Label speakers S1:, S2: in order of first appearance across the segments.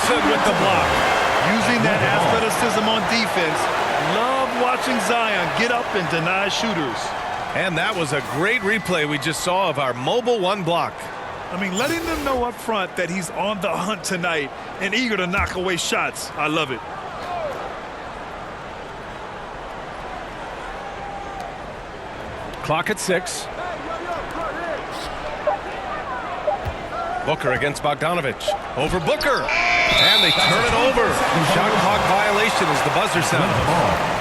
S1: Wilson with the block.
S2: Using that athleticism on defense. Love watching Zion get up and deny shooters.
S1: And that was a great replay we just saw of our mobile one block.
S2: I mean, letting them know up front that he's on the hunt tonight and eager to knock away shots. I love it.
S1: Clock at 6. Booker against Bogdanovic. Over Booker. And they turn it over. Shot clock violation as the buzzer sounds.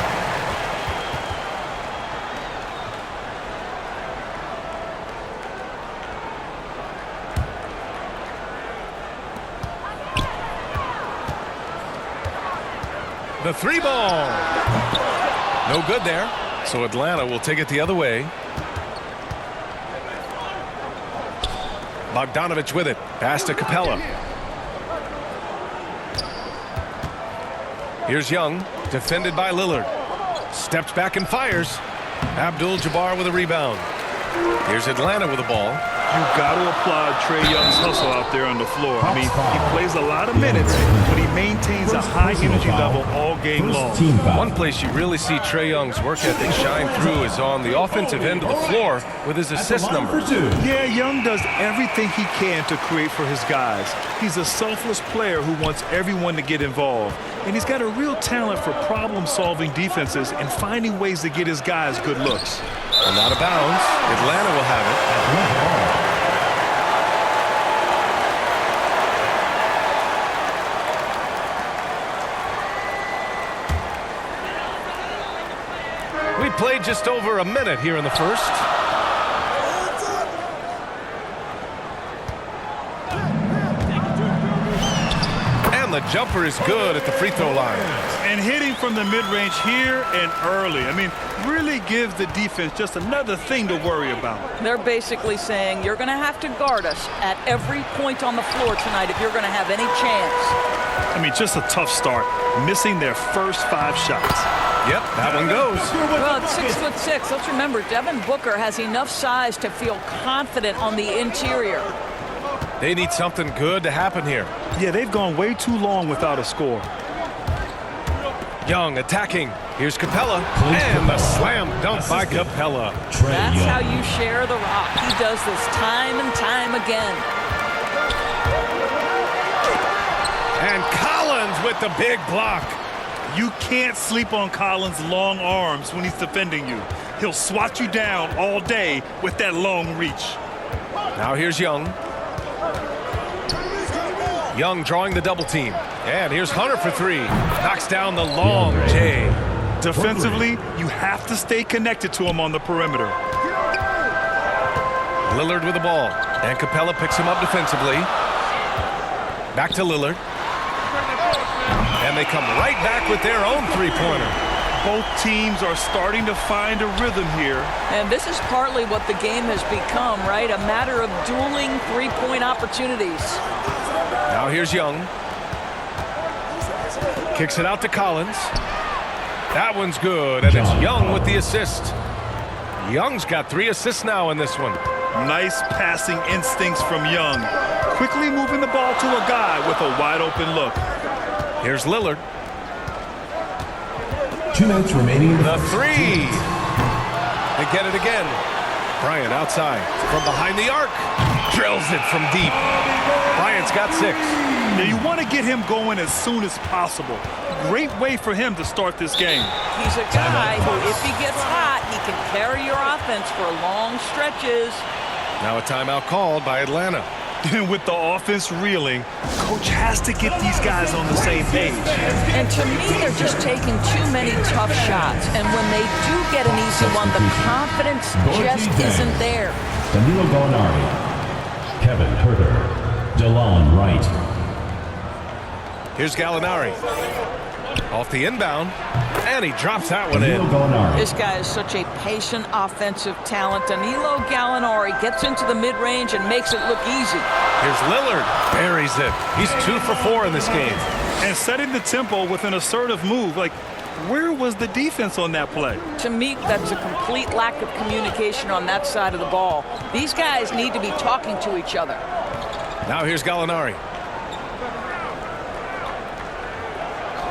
S1: The three ball. No good there. So Atlanta will take it the other way. Bogdanovic with it. Pass to Capella. Here's Young. Defended by Lillard. Steps back and fires. Abdul-Jabbar with a rebound. Here's Atlanta with the ball.
S2: You've got to applaud Trae Young's hustle out there on the floor. I mean, he plays a lot of minutes, but he maintains a high energy level all game long.
S1: One place you really see Trae Young's work ethic shine through is on the offensive end of the floor with his assist numbers.
S2: Yeah, Young does everything he can to create for his guys. He's a selfless player who wants everyone to get involved. And he's got a real talent for problem-solving defenses and finding ways to get his guys good looks.
S1: And out of bounds. Atlanta will have it. We played just over a minute here in the first. And the jumper is good at the free throw line.
S2: And hitting from the mid-range here and early. I mean, really gives the defense just another thing to worry about.
S3: They're basically saying you're going to have to guard us at every point on the floor tonight if you're going to have any chance.
S2: I mean, just a tough start. Missing their first 5 shots.
S1: Yep, that one goes.
S3: Well, it's 6'6". Let's remember, Devin Booker has enough size to feel confident on the interior.
S1: They need something good to happen here.
S2: Yeah, they've gone way too long without a score.
S1: Young attacking. Here's Capella. And the slam dunk by Capella.
S3: That's how you share the rock. He does this time and time again.
S1: And Collins with the big block.
S2: You can't sleep on Collins' long arms when he's defending you. He'll swat you down all day with that long reach.
S1: Now here's Young. Young drawing the double team. And here's Hunter for 3. Knocks down the long J.
S2: Defensively, you have to stay connected to him on the perimeter.
S1: Lillard with the ball. And Capella picks him up defensively. Back to Lillard. And they come right back with their own three-pointer.
S2: Both teams are starting to find a rhythm here.
S3: And this is partly what the game has become, right? A matter of dueling three-point opportunities.
S1: Now here's Young. Kicks it out to Collins. That one's good, and it's Young with the assist. Young's got 3 assists now in this one.
S2: Nice passing instincts from Young. Quickly moving the ball to a guy with a wide-open look.
S1: Here's Lillard.
S4: 2 minutes remaining.
S1: The 3. They get it again. Bryant outside from behind the arc. Drills it from deep. Bryant's got 6.
S2: Now you want to get him going as soon as possible. Great way for him to start this game.
S3: He's a guy who, if he gets hot, he can carry your offense for long stretches.
S1: Now a timeout called by Atlanta.
S2: And with the offense reeling, coach has to get these guys on the same page.
S3: And to me, they're just taking too many tough shots. And when they do get an easy one, the confidence just isn't there.
S4: Danilo Gallinari, Kevin Huerter, DeLon Wright.
S1: Here's Gallinari. Off the inbound. And he drops that one in.
S3: This guy is such a patient offensive talent. Danilo Gallinari gets into the mid-range and makes it look easy.
S1: Here's Lillard. Buries it. He's 2 for 4 in this game.
S2: And setting the tempo with an assertive move. Like, where was the defense on that play?
S3: To me, that's a complete lack of communication on that side of the ball. These guys need to be talking to each other.
S1: Now here's Gallinari.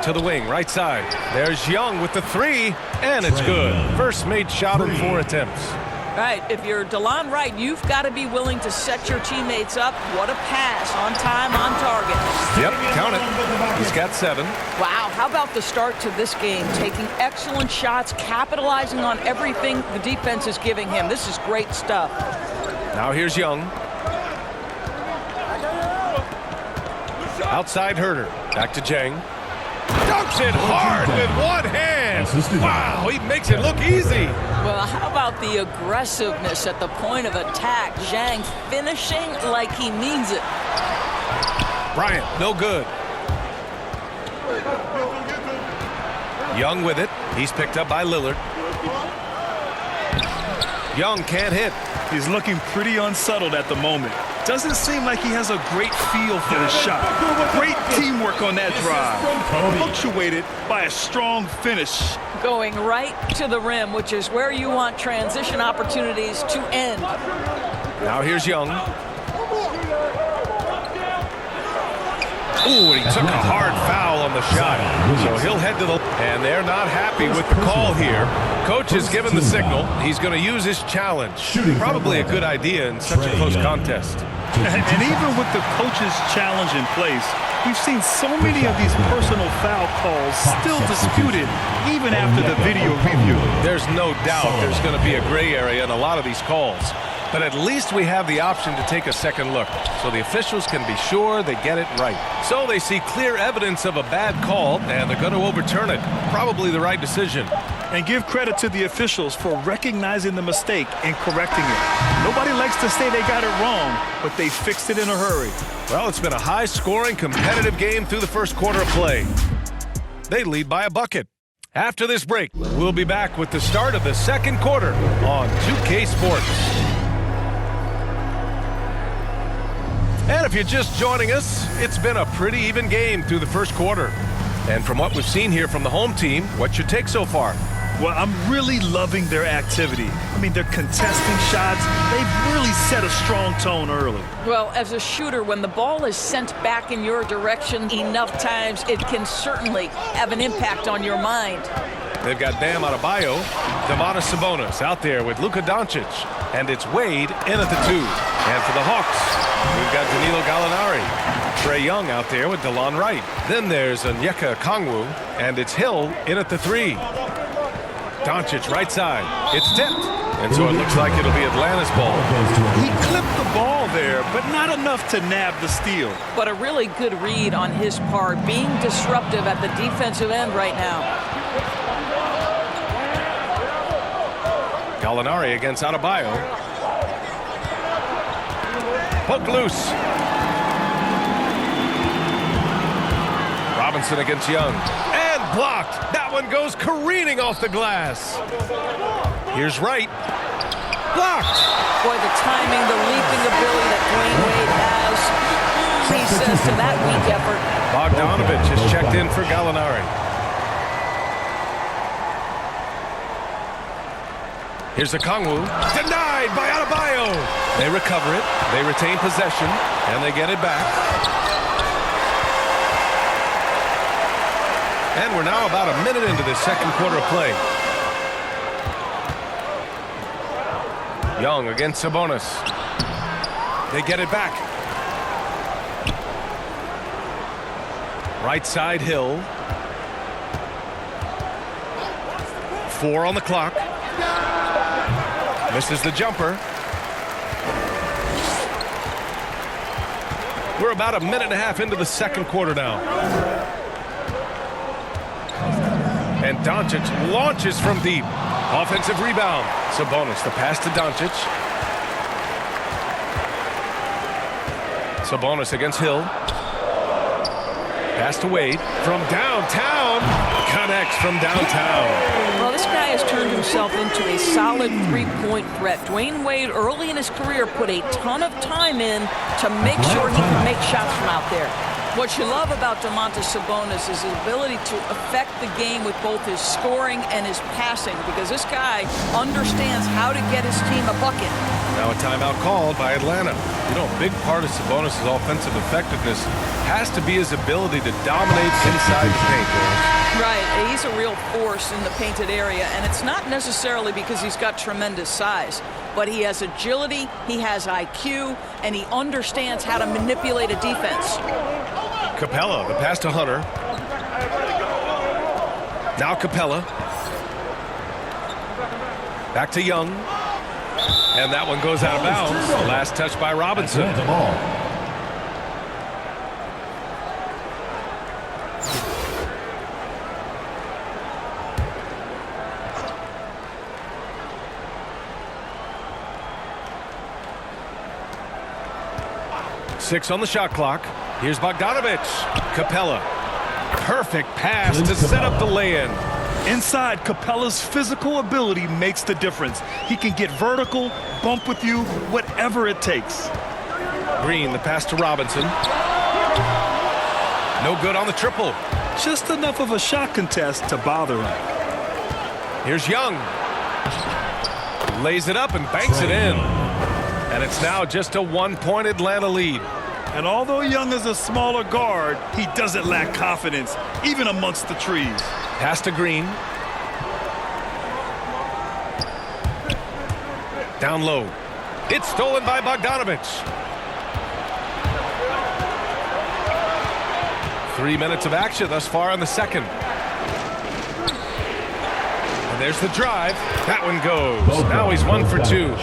S1: to the wing, right side. There's Young with the three, and it's good. First made shot in 4 attempts.
S3: Right, if you're DeLon Wright, you've got to be willing to set your teammates up. What a pass, on time, on target.
S1: Yep, count it. He's got 7.
S3: Wow, how about the start to this game? Taking excellent shots, capitalizing on everything the defense is giving him. This is great stuff.
S1: Now here's Young. Outside Herter. Back to Jang. Dunks it hard with one hand. Wow, he makes it look easy.
S3: Well, how about the aggressiveness at the point of attack? Zhang finishing like he means it.
S1: Bryant, no good. Young with it. He's picked up by Lillard. Young can't hit.
S2: He's looking pretty unsettled at the moment. Doesn't seem like he has a great feel for his shot. Great teamwork on that drive. Punctuated by a strong finish.
S3: Going right to the rim, which is where you want transition opportunities to end.
S1: Now here's Young. Ooh, and he took a hard foul on the shot. So he'll head to the... And they're not happy with the call here. Coach has given the signal. He's going to use his challenge. Probably a good idea in such a close contest.
S2: And even with the coach's challenge in place, we've seen so many of these personal foul calls still disputed even after the video review.
S1: There's no doubt there's going to be a gray area in a lot of these calls. But at least we have the option to take a second look, so the officials can be sure they get it right. So they see clear evidence of a bad call, and they're going to overturn it. Probably the right decision.
S2: And give credit to the officials for recognizing the mistake and correcting it. Nobody likes to say they got it wrong, but they fixed it in a hurry.
S1: Well, it's been a high-scoring, competitive game through the first quarter of play. They lead by a bucket. After this break, we'll be back with the start of the second quarter on 2K Sports. And if you're just joining us, it's been a pretty even game through the first quarter. And from what we've seen here from the home team, what's your take so far?
S2: Well, I'm really loving their activity. I mean, they're contesting shots. They've really set a strong tone early.
S3: Well, as a shooter, when the ball is sent back in your direction enough times, it can certainly have an impact on your mind.
S1: They've got Bam Adebayo, Domantas Sabonis out there with Luka Doncic, and it's Wade in at the 2. And for the Hawks, we've got Danilo Gallinari. Trae Young out there with DeLon Wright. Then there's Onyeka Okongwu, and it's Hill in at the 3. Doncic right side. It's tipped. And so it looks like it'll be Atlanta's ball.
S2: He clipped the ball there, but not enough to nab the steal.
S3: But a really good read on his part, being disruptive at the defensive end right now.
S1: Gallinari against Adebayo. Poke loose. Robinson against Young. And blocked. That one goes careening off the glass. Here's Wright. Blocked.
S3: Boy, the timing, the leaping ability that Dwayne Wade has. He says to that weak effort.
S1: Bogdanovich has checked in for Gallinari. Here's Okongwu. Denied by Adebayo. They recover it. They retain possession. And they get it back. And we're now about a minute into this second quarter of play. Young against Sabonis. They get it back. Right side Hill. 4 on the clock. Misses the jumper. We're about a minute and a half into the second quarter now. And Doncic launches from deep. Offensive rebound. Sabonis, the pass to Doncic. Sabonis against Hill. Pass to Wade from downtown. Connects from downtown.
S3: Well, this guy has turned himself into a solid three-point threat. Dwayne Wade, early in his career, put a ton of time in to make sure he could make shots from out there. What you love about Domantas Sabonis is his ability to affect the game with both his scoring and his passing, because this guy understands how to get his team a bucket.
S1: Now a timeout called by Atlanta. You know, a big part of Sabonis' offensive effectiveness has to be his ability to dominate inside the paint.
S3: Right, he's a real force in the painted area, and it's not necessarily because he's got tremendous size, but he has agility, he has IQ, and he understands how to manipulate a defense.
S1: Capella, the pass to Hunter. Now Capella. Back to Young. And that one goes out of bounds. Last touch by Robinson.
S4: Atlanta ball.
S1: Six on the shot clock. Here's Bogdanovic. Capella. Perfect pass to set up the lay-in.
S2: Inside, Capella's physical ability makes the difference. He can get vertical, bump with you, whatever it takes.
S1: Green, the pass to Robinson. No good on the triple.
S2: Just enough of a shot contest to bother him.
S1: Here's Young. Lays it up and banks it in. And it's now just a one-point Atlanta lead.
S2: And although Young is a smaller guard, he doesn't lack confidence, even amongst the trees.
S1: Pass to Green. Down low. It's stolen by Bogdanovic. 3 minutes of action thus far in the second. And there's the drive. That one goes. Now he's 1 for 2.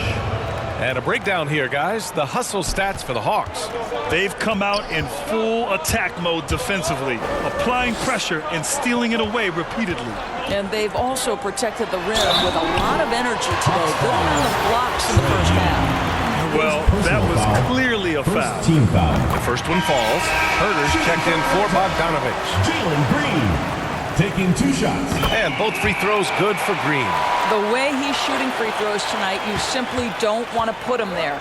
S1: And a breakdown here, guys. The hustle stats for the Hawks.
S2: They've come out in full attack mode defensively, applying pressure and stealing it away repeatedly.
S3: And they've also protected the rim with a lot of energy today. Good amount of blocks in the first half.
S2: Well, that was clearly a foul.
S4: First team foul.
S1: The first one falls. Herter's checked in for Bogdanovic.
S4: Jalen Green taking 2 shots.
S1: And both free throws good for Green.
S3: The way he's shooting free throws tonight, you simply don't want to put him there.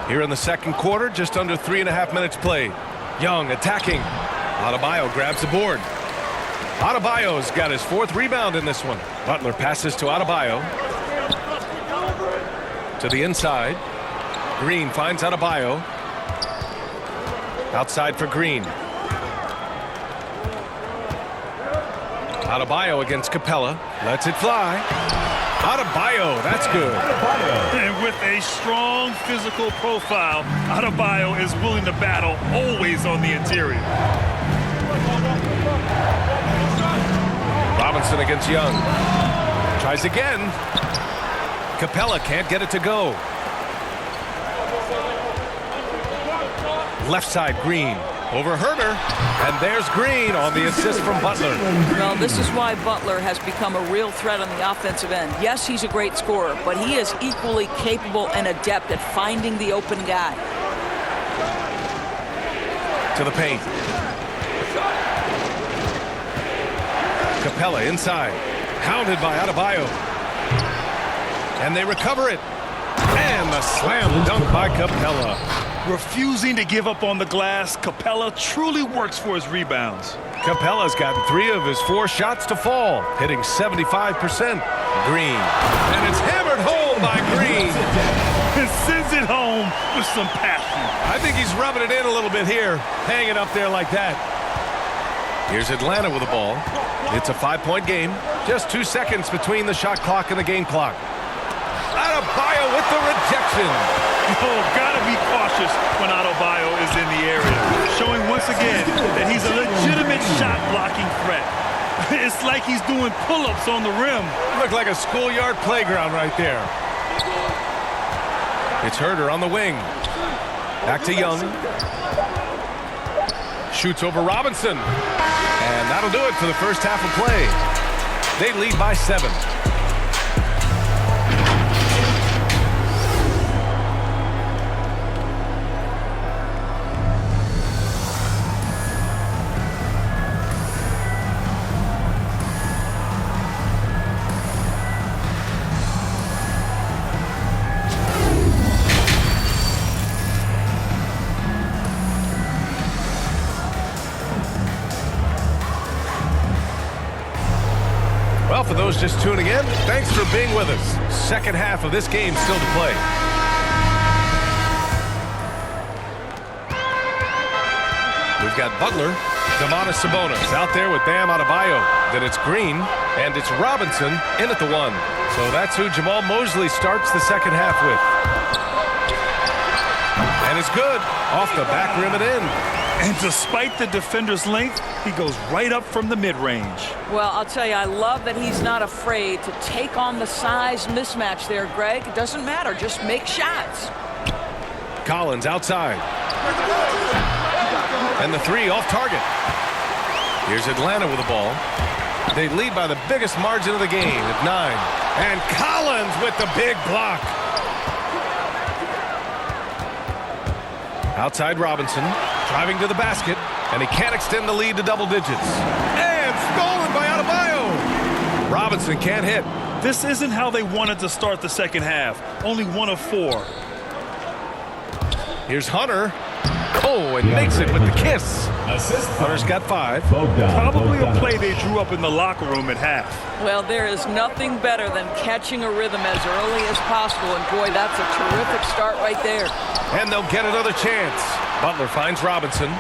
S1: Here in the second quarter, just under 3.5 minutes played. Young attacking. Adebayo grabs the board. Adebayo's got his 4th rebound in this one. Butler passes to Adebayo. To the inside. Green finds Adebayo. Outside for Green. Adebayo against Capella. Lets it fly. Adebayo, that's good.
S2: And with a strong physical profile, Adebayo is willing to battle, always on the interior.
S1: Robinson against Young. Tries again. Capella can't get it to go. Left side, Green. Over Herter. And there's Green on the assist from Butler.
S3: Well, this is why Butler has become a real threat on the offensive end. Yes, he's a great scorer, but he is equally capable and adept at finding the open guy.
S1: To the paint. Capella inside. Hounded by Adebayo. And they recover it. And the slam dunk by Capella.
S2: Refusing to give up on the glass, Capella truly works for his rebounds.
S1: Capella's gotten 3 of his 4 shots to fall, hitting 75%. Green. And it's hammered home by Green.
S2: And sends it home with some passion.
S1: I think he's rubbing it in a little bit here, hanging up there like that. Here's Atlanta with the ball. It's a 5-point game. Just 2 seconds between the shot clock and the game clock. Adebayo with the rejection.
S2: Oh, gotta be cautious when Adebayo is in the area, showing once again that he's a legitimate shot-blocking threat. It's like he's doing pull-ups on the rim.
S1: Looked like a schoolyard playground right there. It's Herter on the wing. Back to Young. Shoots over Robinson. And that'll do it for the first half of play. They lead by 7. Well, for those just tuning in, thanks for being with us. Second half of this game still to play. We've got Butler, Domantas Sabonis out there with Bam Adebayo. Then it's Green, and it's Robinson in at the 1. So that's who Jamal Mosley starts the second half with. And it's good. Off the back rim and in.
S2: And despite the defender's length, he goes right up from the mid-range.
S3: Well, I'll tell you, I love that he's not afraid to take on the size mismatch there, Greg. It doesn't matter. Just make shots.
S1: Collins outside. And the 3 off target. Here's Atlanta with the ball. They lead by the biggest margin of the game at 9. And Collins with the big block. Outside Robinson, driving to the basket, and he can't extend the lead to double digits. And stolen by Adebayo. Robinson can't hit.
S2: This isn't how they wanted to start the second half. Only 1 of 4.
S1: Here's Hunter. Oh, and makes it with the kiss. Hunter's got 5.
S2: Probably a play they drew up in the locker room at half.
S3: Well, there is nothing better than catching a rhythm as early as possible. And, boy, that's a terrific start right there.
S1: And they'll get another chance. Butler finds Robinson.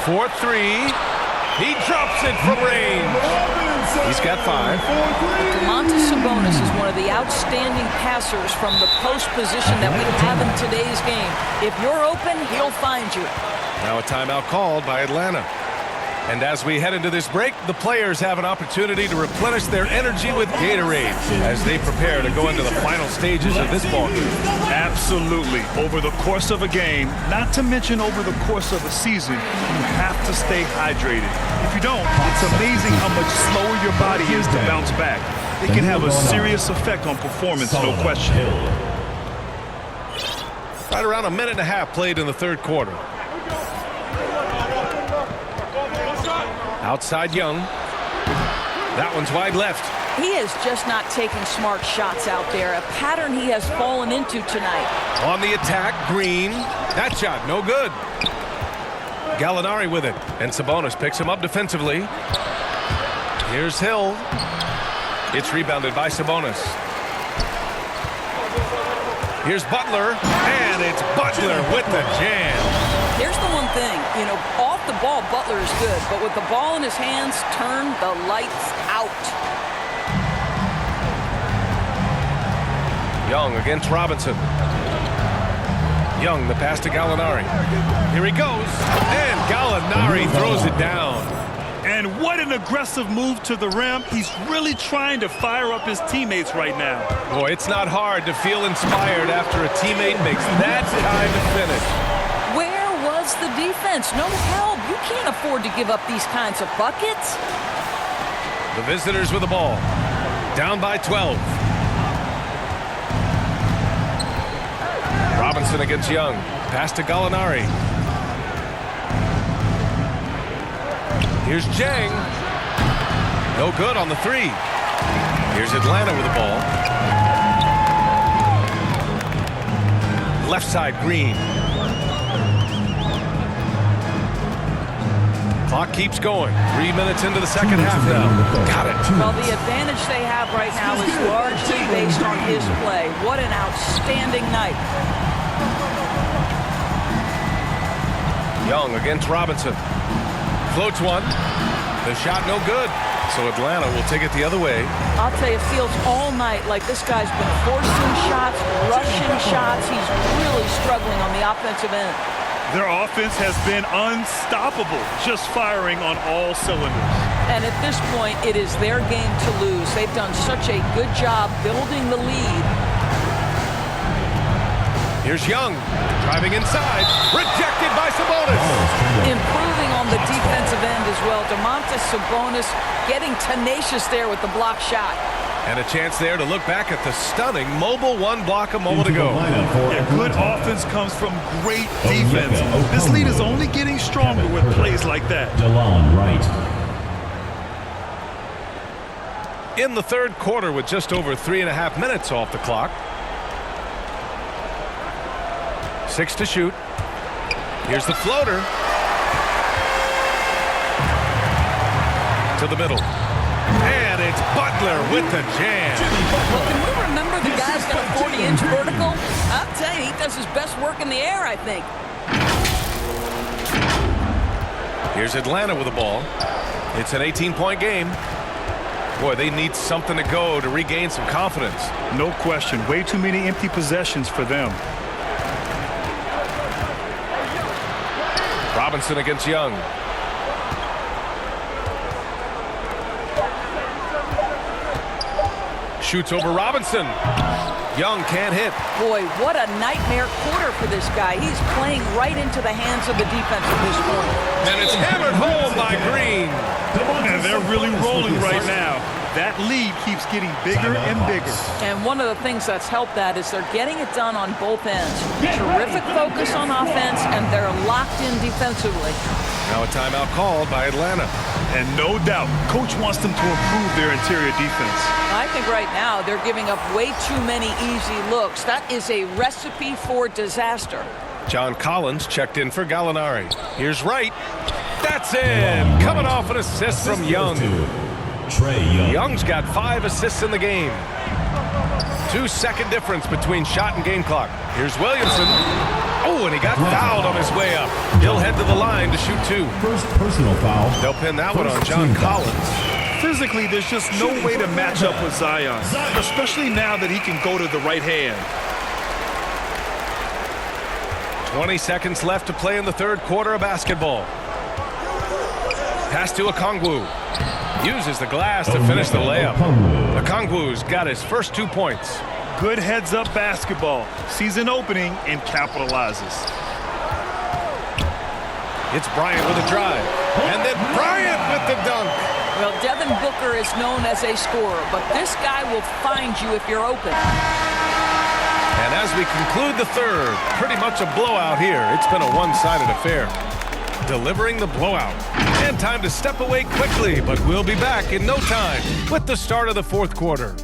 S1: 4-3. He drops it from range. He's got 5.
S3: Domantas Sabonis is one of the outstanding passers from the post position that we have in today's game. If you're open, he'll find you.
S1: Now a timeout called by Atlanta. And as we head into this break, the players have an opportunity to replenish their energy with Gatorade as they prepare to go into the final stages of this ballgame.
S2: Absolutely. Over the course of a game, not to mention over the course of a season, you have to stay hydrated. If you don't, it's amazing how much slower your body is to bounce back. It can have a serious effect on performance, no question.
S1: Right around a minute and a half played in the third quarter. Outside Young. That one's wide left.
S3: He is just not taking smart shots out there, a pattern he has fallen into tonight.
S1: On the attack, Green. That shot, no good. Gallinari with it, and Sabonis picks him up defensively. Here's Hill. It's rebounded by Sabonis. Here's Butler, and it's Butler with the jam.
S3: Here's the one thing, off the ball, Butler is good, but with the ball in his hands, turn the lights out.
S1: Young against Robinson. Young, the pass to Gallinari. Here he goes, and Gallinari throws it down.
S2: And what an aggressive move to the rim. He's really trying to fire up his teammates right now.
S1: Boy, it's not hard to feel inspired after a teammate makes that kind of finish.
S3: Where was the defense? No help. You can't afford to give up these kinds of buckets.
S1: The visitors with the ball. Down by 12. Robinson against Young. Pass to Gallinari. Here's Jang. No good on the 3. Here's Atlanta with the ball. Left side, Green. Clock keeps going. 3 minutes into the second half now. Got it.
S3: Well, the advantage they have right now is largely based on his play. What an outstanding night.
S1: Young against Robinson. Floats one. The shot no good. So Atlanta will take it the other way.
S3: I'll tell you, it feels all night like this guy's been forcing shots, rushing shots. He's really struggling on the offensive end.
S2: Their offense has been unstoppable, just firing on all cylinders.
S3: And at this point, it is their game to lose. They've done such a good job building the lead.
S1: Here's Young, driving inside, rejected by Sabonis.
S3: Improving on the defensive end as well. Domantas Sabonis getting tenacious there with the block shot.
S1: And a chance there to look back at the stunning mobile one block a moment ago.
S2: Yeah, good offense comes from great defense. This lead is only getting stronger with plays like that.
S4: DeLon Wright.
S1: In the third quarter with just over 3.5 minutes off the clock. 6 to shoot. Here's the floater. to the middle. And it's Butler with the jam.
S3: Well, can we remember the guy's got a 40-inch vertical? I'll tell you, he does his best work in the air, I think.
S1: Here's Atlanta with the ball. It's an 18-point game. Boy, they need something to go to regain some confidence.
S2: No question. Way too many empty possessions for them.
S1: Robinson against Young. Shoots over Robinson. Young can't hit.
S3: Boy, what a nightmare quarter for this guy. He's playing right into the hands of the defense at this point.
S1: And it's hammered home by Green.
S2: And they're really rolling right now. That lead keeps getting bigger and bigger.
S3: And one of the things that's helped that is they're getting it done on both ends. Terrific focus on offense, and they're locked in defensively.
S1: Now a timeout called by Atlanta.
S2: And no doubt, coach wants them to improve their interior defense.
S3: I think right now they're giving up way too many easy looks. That is a recipe for disaster.
S1: John Collins checked in for Gallinari. Here's Wright. That's in. Coming off an assist from Young.
S4: Trae Young.
S1: Young's got 5 assists in the game. 2-second difference between shot and game clock. Here's Williamson. Oh, and he got fouled on his way up. He'll head to the line to shoot 2.
S4: First personal foul.
S1: They'll pin that one on John Collins.
S2: Physically, there's just no way to match up with Zion, especially now that he can go to the right hand.
S1: 20 seconds left to play in the third quarter of basketball. Pass to Okongwu. Uses the glass to finish the layup. Okongwu's got his first 2 points.
S2: Good heads-up basketball. Sees an opening and capitalizes.
S1: It's Bryant with a drive. And then Bryant with the dunk.
S3: Well, Devin Booker is known as a scorer, but this guy will find you if you're open.
S1: And as we conclude the third, pretty much a blowout here. It's been a one-sided affair. Delivering the blowout. And time to step away quickly, but we'll be back in no time with the start of the fourth quarter.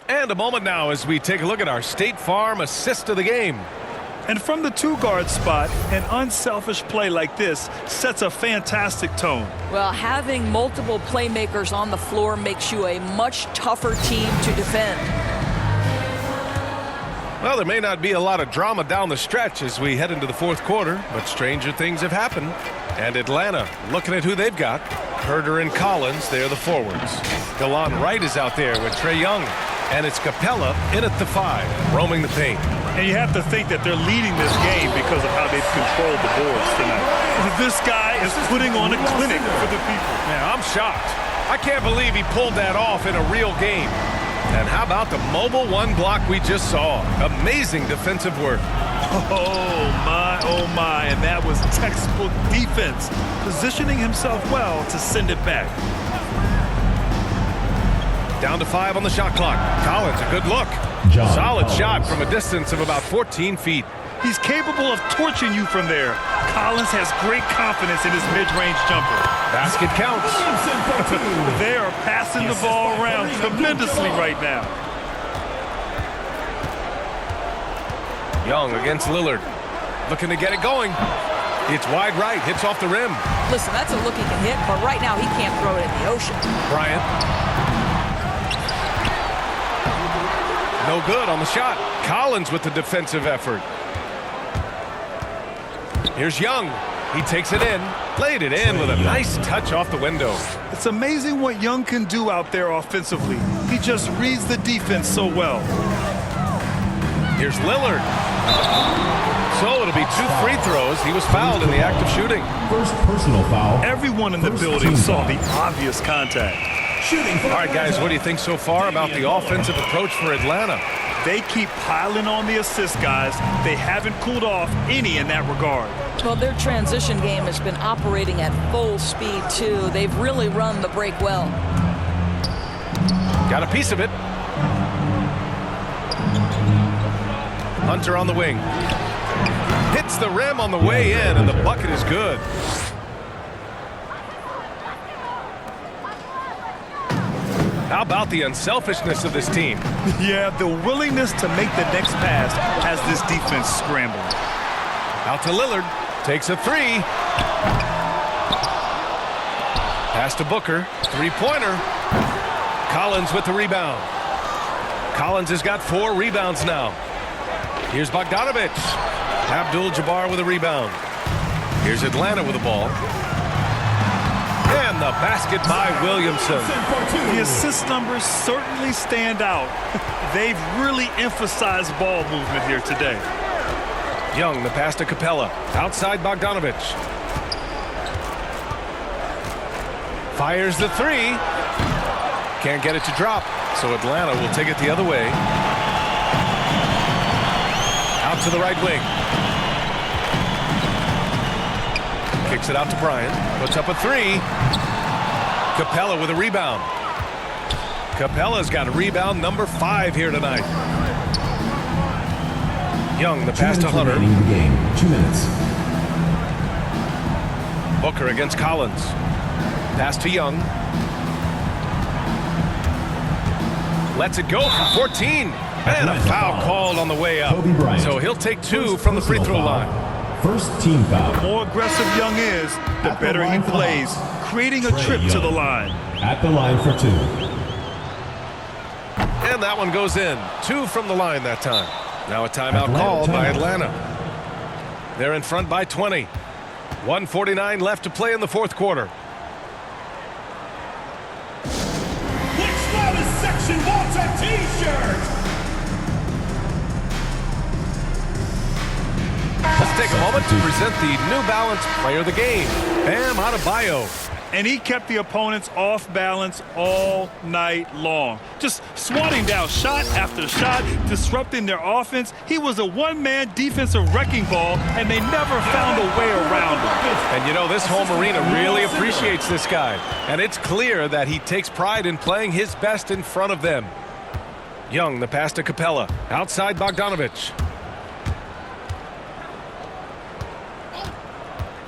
S1: And a moment now as we take a look at our State Farm assist of the game.
S2: And from the 2-guard spot, an unselfish play like this sets a fantastic tone.
S3: Well, having multiple playmakers on the floor makes you a much tougher team to defend.
S1: Well, there may not be a lot of drama down the stretch as we head into the fourth quarter, but stranger things have happened. And Atlanta, looking at who they've got. Herder and Collins, they're the forwards. Delon Wright is out there with Trae Young. And it's Capella in at the 5, roaming the paint.
S2: And you have to think that they're leading this game because of how they've controlled the boards tonight. This guy is putting on a clinic for the people.
S1: Man, I'm shocked. I can't believe he pulled that off in a real game. And how about the mobile 1 block we just saw? Amazing defensive work.
S2: Oh my, and that was textbook defense, positioning himself well to send it back.
S1: Down to 5 on the shot clock. Collins, a good look. Solid shot from a distance of about 14 feet.
S2: He's capable of torching you from there. Collins has great confidence in his mid-range jumper.
S1: Basket counts.
S2: They are passing the ball around tremendously right now.
S1: Young against Lillard. Looking to get it going. It's wide right, hits off the rim.
S3: Listen, that's a look he can hit, but right now he can't throw it in the ocean.
S1: Bryant. No good on the shot. Collins with the defensive effort. Here's Young. He takes it in. Laid it in with a nice touch off the window.
S2: It's amazing what Young can do out there offensively. He just reads the defense so well.
S1: Here's Lillard. So it'll be 2 free throws. He was fouled in the act of shooting.
S4: First personal foul.
S2: Everyone in the building saw the obvious contact.
S1: All right, guys, what do you think so far about the offensive approach for Atlanta?
S2: They keep piling on the assist, guys. They haven't cooled off any in that regard.
S3: Well, their transition game has been operating at full speed, too. They've really run the break well.
S1: Got a piece of it. Hunter on the wing. Hits the rim on the way in, and the bucket is good. How about the unselfishness of this team?
S2: Yeah, the willingness to make the next pass has this defense scrambling.
S1: Out to Lillard. Takes a three. Pass to Booker. Three-pointer. Collins with the rebound. Collins has got 4 rebounds now. Here's Bogdanovic. Abdul-Jabbar with a rebound. Here's Atlanta with the ball. And the basket by Williamson.
S2: The assist numbers certainly stand out. They've really emphasized ball movement here today.
S1: Young, the pass to Capella. Outside Bogdanovic. Fires the three. Can't get it to drop, so Atlanta will take it the other way. Out to the right wing. Kicks it out to Bryant. Puts up a three. Capella with a rebound. Capella's got a rebound number 5 here tonight. Young, the pass to Hunter.
S4: remaining in the game. 2 minutes.
S1: Booker against Collins. Pass to Young. Lets it go from 14. And a foul called on the way up.
S4: Kobe Bryant.
S1: So he'll take 2 from the free throw line.
S4: First team foul.
S2: The more aggressive Young is, the
S4: At the
S2: better he
S4: line for
S2: plays,
S4: Hawks.
S2: creating a
S4: Trae
S2: trip to
S4: Young.
S2: the line.
S4: At the line for 2.
S1: And that one goes in. 2 from the line that time. Now a timeout
S4: Atlanta
S1: called by
S4: timeout.
S1: Atlanta. They're in front by 20. 1:49 left to play in the 4th quarter.
S5: Which loudest section wants a t-shirt?
S1: Let's take a moment to present the New Balance Player of the Game, Bam Adebayo.
S2: And he kept the opponents off balance all night long. Just swatting down shot after shot, disrupting their offense. He was a one-man defensive wrecking ball, and they never found a way around him.
S1: And you know, this home arena really appreciates this guy. And it's clear that he takes pride in playing his best in front of them. Young, the pass to Capella. Outside Bogdanovic.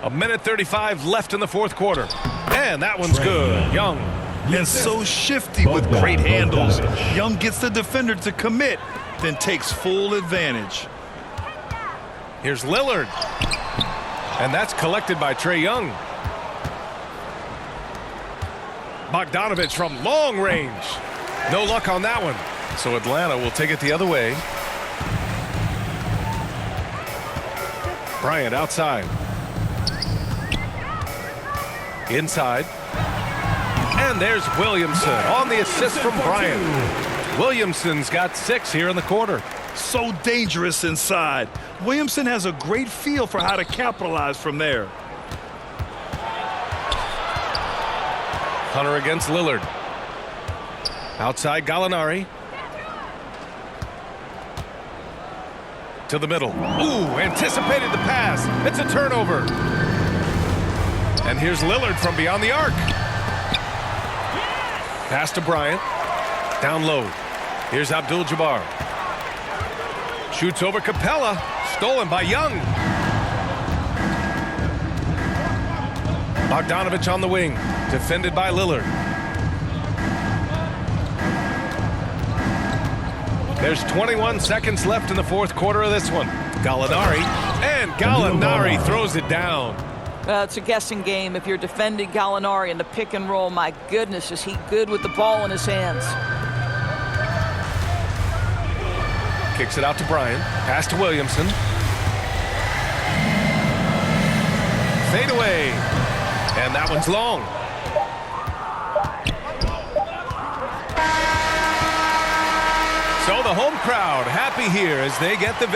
S1: 1:35 left in the 4th quarter. And that one's good. Young.
S2: And so shifty with great handles. Young gets the defender to commit, then takes full advantage.
S1: Here's Lillard. And that's collected by Trae Young. Bogdanovic from long range. No luck on that one. So Atlanta will take it the other way. Bryant outside. Inside. And there's Williamson on the assist from Bryant. Williamson's got 6 here in the quarter.
S2: So dangerous inside. Williamson has a great feel for how to capitalize from there.
S1: Hunter against Lillard. Outside Gallinari. To the middle. Ooh, anticipated the pass. It's a turnover. And here's Lillard from beyond the arc. Pass to Bryant. Down low. Here's Abdul-Jabbar. Shoots over Capella. Stolen by Young. Bogdanovic on the wing. Defended by Lillard. There's 21 seconds left in the 4th quarter of this one. Gallinari. And Gallinari throws it down.
S3: It's a guessing game. If you're defending Gallinari in the pick and roll, my goodness, is he good with the ball in his hands.
S1: Kicks it out to Bryant. Pass to Williamson. Fade away. And that one's long. So the home crowd happy here as they get the